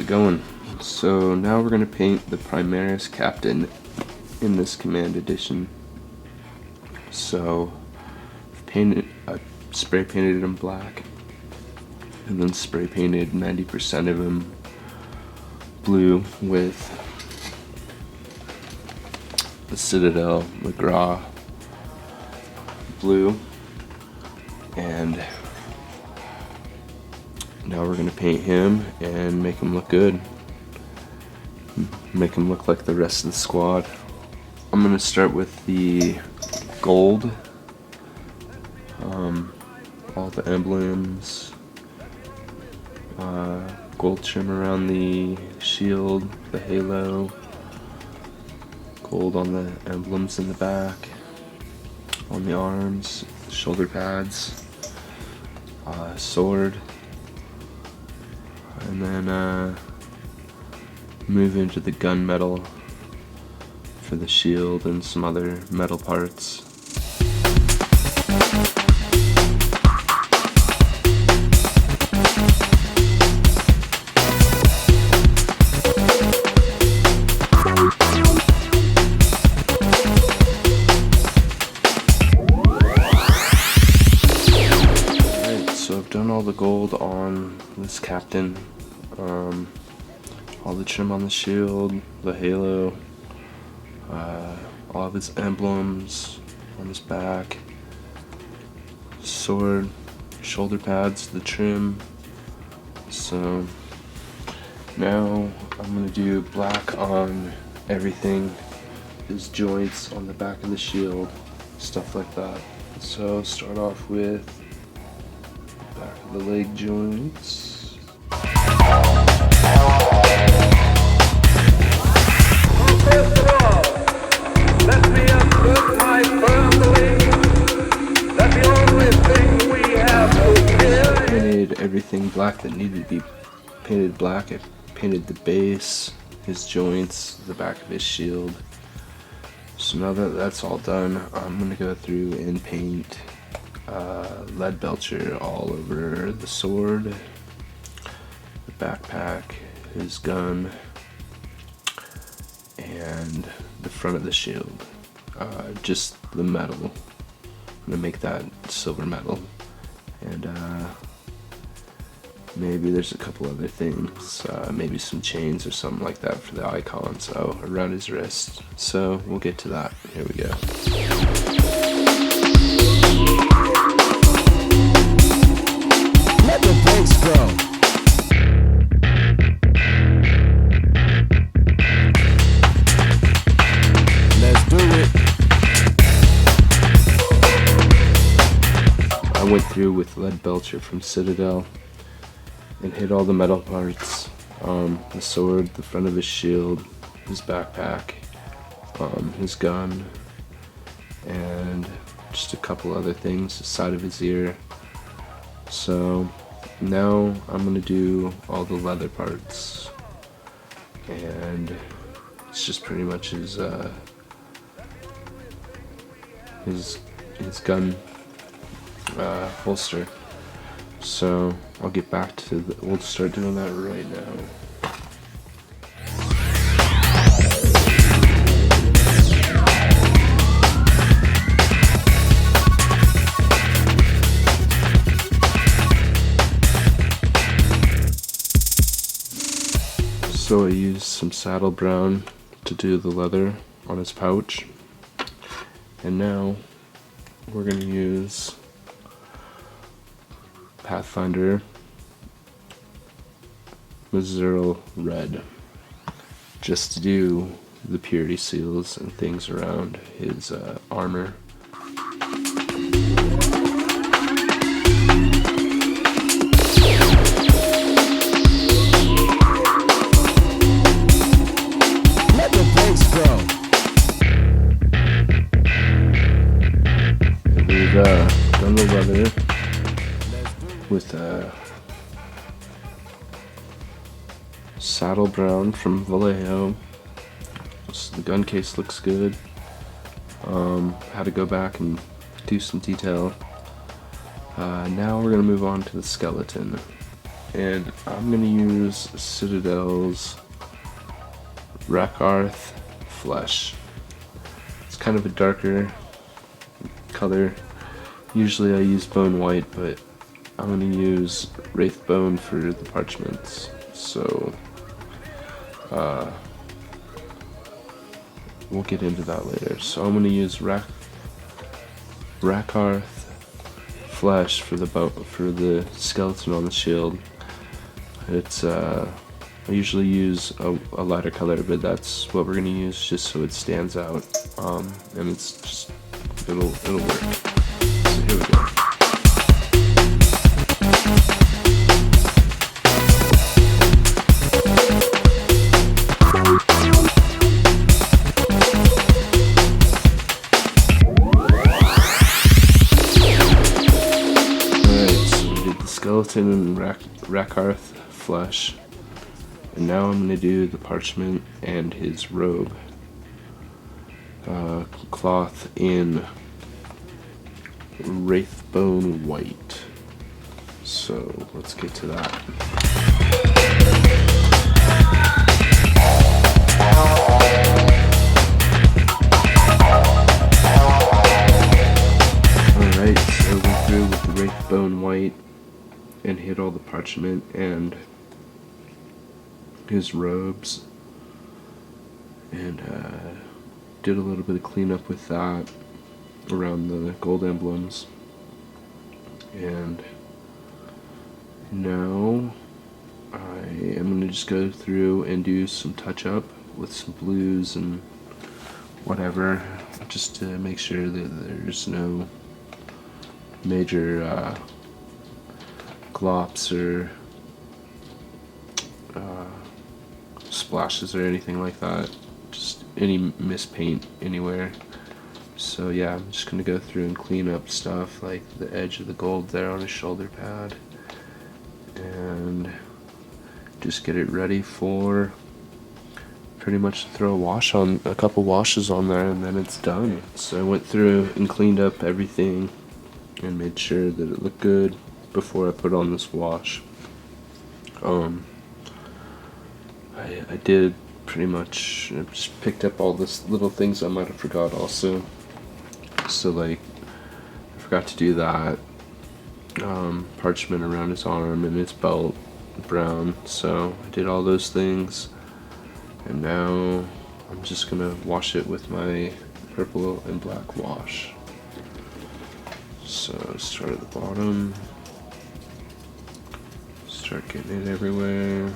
it going? So now we're going to paint the Primaris Captain in this command edition. So I spray painted him black and then spray painted 90% of him blue with the Citadel Macragge blue, and now we're going to paint him and make him look good. Make him look like the rest of the squad. I'm going to start with the gold. All the emblems. Gold trim around the shield, the halo. Gold on the emblems in the back. On the arms, shoulder pads. Sword. And then move into the gunmetal for the shield and some other metal parts. Alright, so I've done all the gold on this captain. All the trim on the shield, the halo, all of his emblems on his back, sword, shoulder pads, the trim. So now I'm going to do black on everything, his joints on the back of the shield, stuff like that. So start off with the back of the leg joints. First of all, let me assert my firm belief that the only thing we have to fear Painted everything black that needed to be painted black. I painted the base, his joints, the back of his shield. So now that that's all done, I'm going to go through and paint lead Belcher all over the sword, the backpack, his gun, and the front of the shield. Just the metal. I'm gonna make that silver metal, and maybe there's a couple other things, maybe some chains or something like that for the icon, so around his wrist. So we'll get to that. Here we go. Let the bass go. I went through with lead Belcher from Citadel and hit all the metal parts, the sword, the front of his shield, his backpack, his gun, and just a couple other things, the side of his ear. So now I'm going to do all the leather parts, and it's just pretty much his gun holster. So I'll get back to we'll start doing that right now. So I used some saddle brown to do the leather on his pouch, and now we're going to use Pathfinder Mazurl red just to do the purity seals and things around his armor. Let the bass go. We've done the leather with saddle brown from Vallejo. So the gun case looks good. Had to go back and do some detail. Now we're going to move on to the skeleton. And I'm gonna use Citadel's Rakarth Flesh. It's kind of a darker color. Usually I use bone white, but I'm gonna use Wraithbone for the parchments. So we'll get into that later. So I'm gonna use Rakarth Flesh for the skeleton on the shield. It's I usually use a lighter color, but that's what we're gonna use just so it stands out. And it's just it'll work. So here we go. Skeleton and Rakarth Flesh, and now I'm going to do the parchment and his robe. Cloth in Wraithbone white. So let's get to that. Alright, so we're through with the Wraithbone white and hit all the parchment and his robes, and did a little bit of cleanup with that around the gold emblems. And now I am going to just go through and do some touch up with some blues and whatever, just to make sure that there's no major glops or splashes or anything like that, just any mispaint anywhere. So yeah, I'm just gonna go through and clean up stuff like the edge of the gold there on his shoulder pad, and just get it ready for pretty much throw a couple washes on there, and then it's done. So I went through and cleaned up everything and made sure that it looked good before I put on this wash. I did pretty much, I just picked up all this little things I might have forgot also. So like, I forgot to do that. Parchment around his arm and his belt, brown. So I did all those things, and now I'm just gonna wash it with my purple and black wash. So start at the bottom. Start getting it everywhere,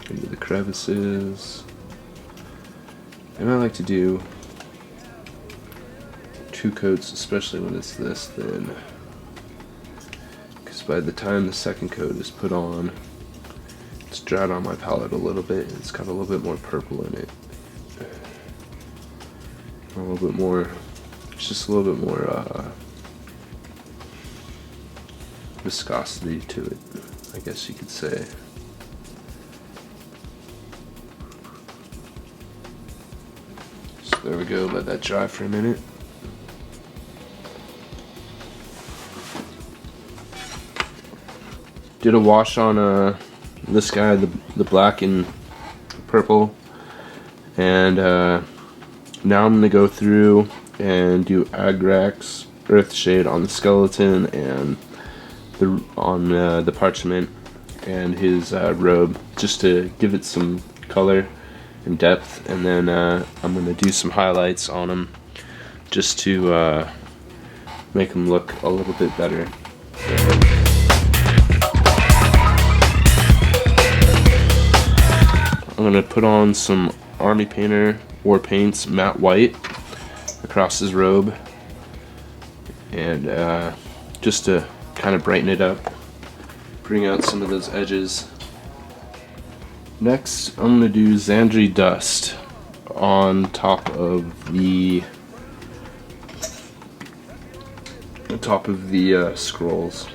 into the crevices. And I like to do 2 coats, especially when it's this thin, because by the time the second coat is put on, it's dried on my palette a little bit, and it's got a little bit more purple in it. A little bit more, it's just a little bit more viscosity to it, I guess you could say. So there we go, let that dry for a minute. Did a wash on this guy, the black and purple, and now I'm going to go through and do Agrax Earthshade on the skeleton and on the parchment and his robe, just to give it some color and depth, and then I'm going to do some highlights on him just to make him look a little bit better. I'm going to put on some Army Painter War Paints matte white across his robe, and just to kind of brighten it up, bring out some of those edges. Next, I'm going to do Zandry Dust on top of the scrolls.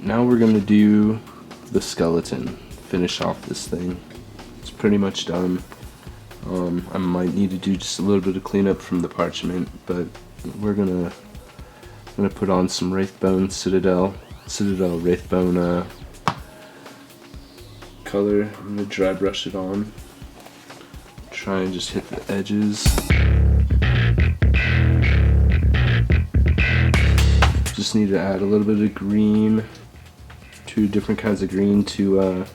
now we're gonna do the skeleton, finish off this thing. It's pretty much done. I might need to do just a little bit of cleanup from the parchment, but we're gonna put on some Wraithbone Citadel Wraithbone color. I'm gonna dry brush it on. Try and just hit the edges. Just need to add a little bit of green, 2 different kinds of green to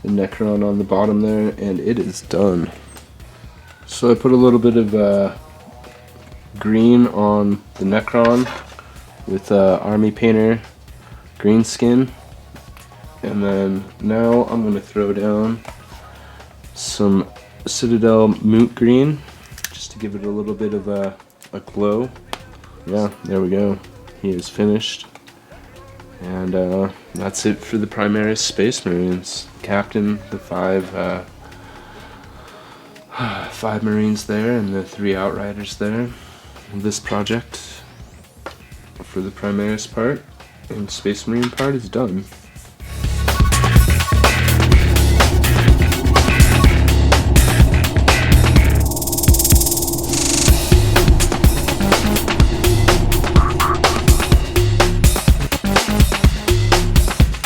the Necron on the bottom there, and it is done. So I put a little bit of green on the Necron with Army Painter green skin, and then now I'm going to throw down some Citadel Moot green just to give it a little bit of a glow. Yeah, there we go. He is finished. And that's it for the Primaris Space Marines. Captain, the 5 Marines there, and the 3 Outriders there. This project for the Primaris part and Space Marine part is done.